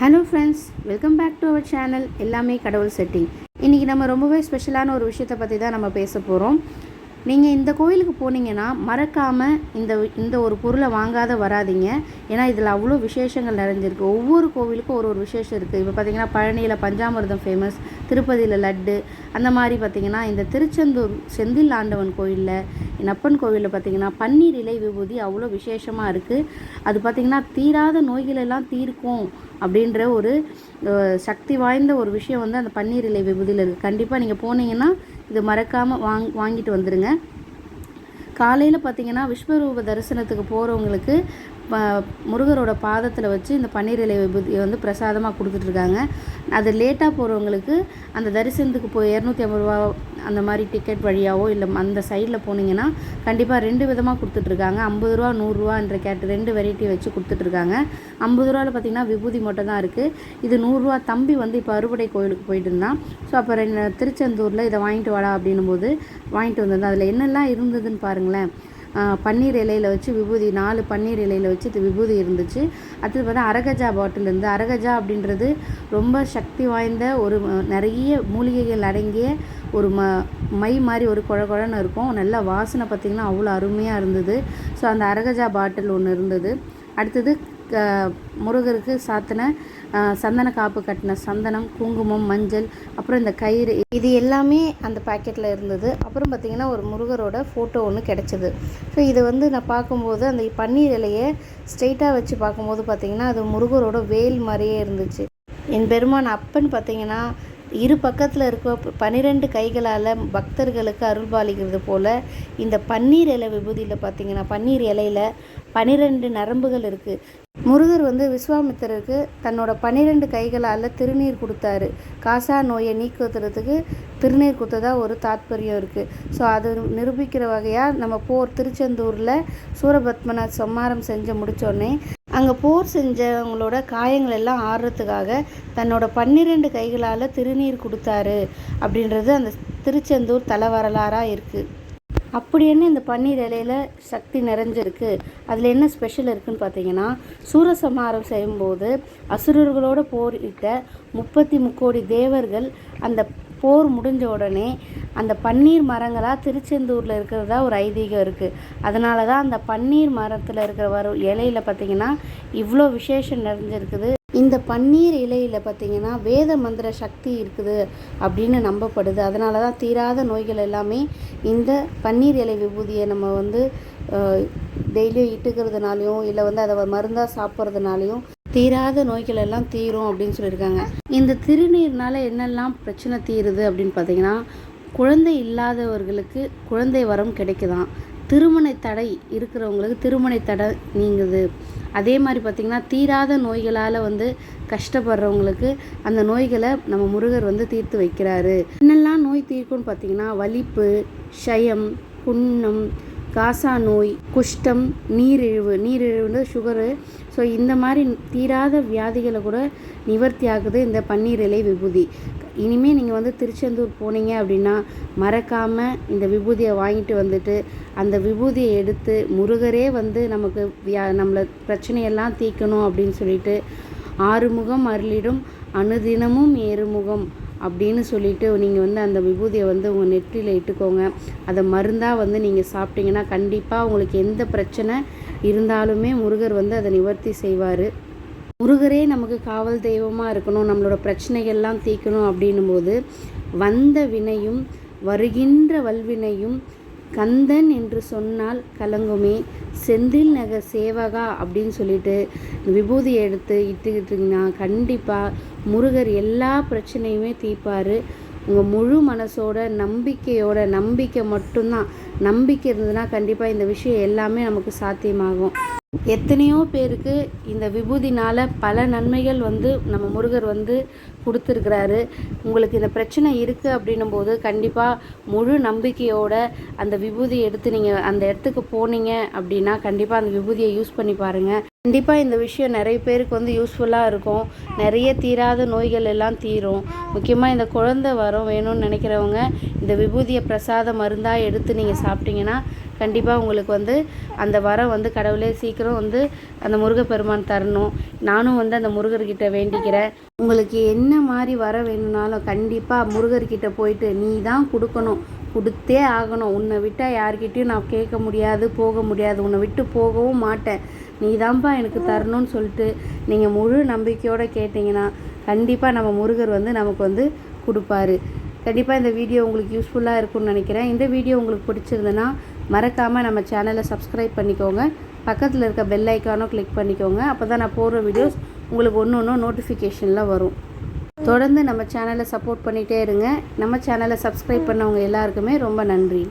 Hello friends, welcome back to our channel எல்லாமே கடவுள் setting. இன்றைக்கி நம்ம ரொம்பவே ஸ்பெஷலான ஒரு விஷயத்தை பற்றி தான் நம்ம பேச போகிறோம். நீங்கள் இந்த கோயிலுக்கு போனீங்கன்னா மறக்காமல் இந்த ஒரு பொருளை வாங்காத வராதிங்க. ஏன்னா இதில் அவ்வளோ விசேஷங்கள் நிறைஞ்சிருக்கு. ஒவ்வொரு கோவிலுக்கும் ஒரு விசேஷம் இருக்குது. இப்போ பார்த்திங்கன்னா பழனியில் பஞ்சாமிர்தம் ஃபேமஸ், திருப்பதியில் லட்டு, அந்த மாதிரி பார்த்திங்கன்னா இந்த திருச்செந்தூர் செந்தில் ஆண்டவன் கோயிலில், நப்பன் கோவிலில் பார்த்திங்கன்னா பன்னீர் இலை விபூதி அவ்வளோ விசேஷமாக இருக்குது. அது பார்த்திங்கன்னா தீராத நோய்களெல்லாம் தீர்க்கும் அப்படின்ற ஒரு சக்தி வாய்ந்த ஒரு விஷயம் வந்து அந்த பன்னீர் இலை விபூதியில் இருக்குது. கண்டிப்பாக நீங்கள் போனீங்கன்னா இது மறக்காமல் வாங்கிட்டு வந்துடுங்க. காலையில் பார்த்திங்கன்னா விஸ்வரூப தரிசனத்துக்கு போகிறவங்களுக்கு முருகரோட பாதத்தில் வச்சு இந்த பன்னீர் இலை விபூதியை வந்து பிரசாதமாக கொடுத்துட்ருக்காங்க. அது லேட்டாக போகிறவங்களுக்கு அந்த தரிசனத்துக்கு போய் 250 ரூபா அந்த மாதிரி டிக்கெட் வழியாவோ இல்லை அந்த சைடில் போனீங்கன்னா கண்டிப்பாக 2 விதமாக கொடுத்துட்ருக்காங்க. 50 ரூபா 100 ரூபான்ற கேட்டு 2 வெரைட்டி வச்சு கொடுத்துட்ருக்காங்க. 50 ரூபாவில் பார்த்திங்கன்னா விபூதி மட்டும் தான் இருக்குது. இது 100 ரூபா. தம்பி வந்து இப்போ அறுபடை கோயிலுக்கு போயிட்டு இருந்தான். ஸோ அப்போ திருச்செந்தூரில் இதை வாங்கிட்டு வாடா அப்படின்னும் போது வாங்கிட்டு வந்திருந்தேன். அதில் என்னெல்லாம் இருந்ததுன்னு பாருங்களேன். பன்னீர் இலையில் வச்சு விபூதி, 4 பன்னீர் இலையில் வச்சு இது விபூதி இருந்துச்சு. அடுத்தது பார்த்தா அரகஜா பாட்டில் இருந்து. அரகஜா அப்படின்றது ரொம்ப சக்தி வாய்ந்த ஒரு நிறைய மூலிகைகள் அடங்கிய ஒரு மை மாதிரி ஒரு குழன்னு இருக்கும். நல்லா வாசனை பார்த்திங்கன்னா அவ்வளோ அருமையாக இருந்தது. ஸோ அந்த அரகஜா பாட்டில் ஒன்று இருந்தது. அடுத்தது முருகருக்கு சாத்தின சந்தன காப்பு கட்டின சந்தனம், குங்குமம், மஞ்சள், அப்புறம் இந்த கயிறு, இது எல்லாமே அந்த பாக்கெட்டில் இருந்தது. அப்புறம் பார்த்திங்கன்னா ஒரு முருகரோட ஃபோட்டோ ஒன்று கிடச்சிது. ஸோ இதை வந்து நான் பார்க்கும்போது அந்த பன்னீர் இலையை ஸ்ட்ரெயிட்டாக வச்சு பார்க்கும்போது பார்த்திங்கன்னா அது முருகரோட வேல் மாதிரியே இருந்துச்சு. என் பெருமான் அப்பன் பார்த்திங்கன்னா இரு பக்கத்தில் இருக்க 12 கைகளால் பக்தர்களுக்கு அருள்பாலிக்கிறது போல் இந்த பன்னீர் இலை விபூதியில் பார்த்திங்கன்னா பன்னீர் இலையில் 12 நரம்புகள் இருக்குது. முருகர் வந்து விஸ்வாமித்திரருக்கு தன்னோட 12 கைகளால் திருநீர் கொடுத்தாரு. காசா நோயை நீக்குறதுக்கு திருநீர் கொடுத்ததா ஒரு தாத்பரியம் இருக்குது. ஸோ அது நிரூபிக்கிற வகையாக நம்ம திருச்செந்தூரில் சூரபத்மனை சம்மாரம் செஞ்சு முடித்தோடனே அங்கே போர் செஞ்சவங்களோட காயங்கள் எல்லாம் ஆறுறதுக்காக தன்னோட 12 கைகளால் திருநீர் கொடுத்தாரு அப்படின்றது அந்த திருச்செந்தூர் தல வரலாறாக இருக்குது. அப்படி என்ன இந்த பன்னீர் இலையில் சக்தி நிறைஞ்சிருக்கு, அதில் என்ன ஸ்பெஷல் இருக்குதுன்னு பார்த்தீங்கன்னா, சூரசம்ஹாரம் செய்யும்போது அசுரர்களோடு போரிட்ட 33 கோடி தேவர்கள் அந்த போர் முடிஞ்ச உடனே அந்த பன்னீர் மரங்களாக திருச்செந்தூரில் இருக்கிறதா ஒரு ஐதீகம் இருக்குது. அதனால தான் அந்த பன்னீர் மரத்தில் இருக்கிற இலையில் பார்த்திங்கன்னா இவ்வளோ விசேஷம் நிறைஞ்சிருக்குது. இந்த பன்னீர் இலையில் பார்த்திங்கன்னா வேத மந்திர சக்தி இருக்குது அப்படின்னு நம்பப்படுது. அதனால தான் தீராத நோய்கள் எல்லாமே இந்த பன்னீர் இலை விபூதியை நம்ம வந்து டெய்லியும் இட்டுக்கிறதுனாலையும் இல்லை வந்து அதை மருந்தாக சாப்பிட்றதுனாலையும் தீராத நோய்கள் எல்லாம் தீரும் அப்படின்னு சொல்லியிருக்காங்க. இந்த திருநீர்னால் என்னெல்லாம் பிரச்சனை தீருது அப்படின்னு பார்த்திங்கன்னா, குழந்தை இல்லாதவர்களுக்கு குழந்தை வரம் கிடைக்குதான், திருமண தடை இருக்கிறவங்களுக்கு திருமண தடை நீங்குது. அதே மாதிரி பார்த்திங்கன்னா தீராத நோய்களால் வந்து கஷ்டப்படுறவங்களுக்கு அந்த நோய்களை நம்ம முருகர் வந்து தீர்த்து வைக்கிறாரு. என்னெல்லாம் நோய் தீர்க்கும்னு பார்த்திங்கன்னா வலிப்பு, ஷயம், புண்ணம், காசா நோய், குஷ்டம், நீரிழிவுன்னு சுகரு. ஸோ இந்த மாதிரி தீராத வியாதிகளை கூட நிவர்த்தி ஆகுது இந்த பன்னீர் இலை விபூதி. இனிமேல் நீங்கள் வந்து திருச்செந்தூர் போனீங்க அப்படின்னா மறக்காமல் இந்த விபூதியை வாங்கிட்டு வந்துட்டு அந்த விபூதியை எடுத்து முருகரே வந்து நமக்கு நம்மளை பிரச்சனையெல்லாம் தீர்க்கணும் அப்படின்னு சொல்லிட்டு ஆறுமுகம் அருளிடும் அனுதினமும் ஏறுமுகம் அப்படின்னு சொல்லிட்டு நீங்கள் வந்து அந்த விபூதியை வந்து உங்கள் நெற்றியில் இட்டுக்கோங்க. அதை மருந்தாக வந்து நீங்கள் சாப்பிட்டீங்கன்னா கண்டிப்பாக உங்களுக்கு எந்த பிரச்சனை இருந்தாலுமே முருகர் வந்து அதை நிவர்த்தி செய்வார். முருகரே நமக்கு காவல் தெய்வமாக இருக்கணும், நம்மளோட பிரச்சனைகள்லாம் தீர்க்கணும் அப்படின்னும் போது வந்த வினையும் வருகின்ற வல்வினையும் கந்தன் என்று சொன்னால் கலங்குமே செந்தில் நகர் சேவகா அப்படின்னு சொல்லிட்டு விபூதியை எடுத்து இட்டுக்கிட்டிங்கன்னா கண்டிப்பாக முருகர் எல்லா பிரச்சனையுமே தீர்ப்பார். உங்கள் முழு மனசோட நம்பிக்கை மட்டும்தான். நம்பிக்கை இருந்ததுன்னா கண்டிப்பாக இந்த விஷயம் எல்லாமே நமக்கு சாத்தியமாகும். எத்தனையோ பேருக்கு இந்த விபூதினால் பல நன்மைகள் வந்து நம்ம முருகர் வந்து கொடுத்துருக்கிறாரு. உங்களுக்கு இந்த பிரச்சனை இருக்குது அப்படின்னும் போது கண்டிப்பாக முழு நம்பிக்கையோட அந்த விபூதியை எடுத்து நீங்கள் அந்த இடத்துக்கு போனீங்க அப்படின்னா கண்டிப்பாக அந்த விபூதியை யூஸ் பண்ணி பாருங்கள். கண்டிப்பாக இந்த விஷயம் நிறைய பேருக்கு வந்து யூஸ்ஃபுல்லாக இருக்கும். நிறைய தீராத நோய்கள் எல்லாம் தீரும். முக்கியமாக இந்த குழந்தை வரம் வேணும்னு நினைக்கிறவங்க இந்த விபூதியை பிரசாத மருந்தாக எடுத்து நீங்கள் சாப்பிட்டீங்கன்னா கண்டிப்பாக உங்களுக்கு வந்து அந்த வரம் வந்து கடவுளே சீக்கிரம் வந்து அந்த முருகப்பெருமான் தரணும். நானும் வந்து அந்த முருகர்கிட்ட வேண்டிக்கிறேன். உங்களுக்கு என்ன மாதிரி வர வேணும்னாலும் கண்டிப்பாக முருகர்கிட்ட போயிட்டு நீ தான் கொடுக்கணும், கொடுத்தே ஆகணும், உன்னை விட்டால் யார்கிட்டையும் நான் கேட்க முடியாது, போக முடியாது, உன்னை விட்டு போகவும் மாட்டேன், நீ தான்ப்பா எனக்கு தரணும்னு சொல்லிட்டு நீங்கள் முழு நம்பிக்கையோடு கேட்டிங்கன்னா கண்டிப்பாக நம்ம முருகர் வந்து நமக்கு வந்து கொடுப்பாரு. கண்டிப்பாக இந்த வீடியோ உங்களுக்கு யூஸ்ஃபுல்லாக இருக்கும்னு நினைக்கிறேன். இந்த வீடியோ உங்களுக்கு பிடிச்சிருந்ததுன்னா மறக்காமல் நம்ம சேனலை சப்ஸ்கிரைப் பண்ணிக்கோங்க. பக்கத்தில் இருக்க பெல் ஐக்கானும் கிளிக் பண்ணிக்கோங்க. அப்போ தான் நான் போடுற வீடியோஸ் உங்களுக்கு ஒன்று நோட்டிஃபிகேஷனில் வரும். தொடர்ந்து நம்ம சேனலை சப்போர்ட் பண்ணிகிட்டே இருங்க. நம்ம சேனலை சப்ஸ்கிரைப் பண்ணவங்க எல்லாருக்குமே ரொம்ப நன்றி.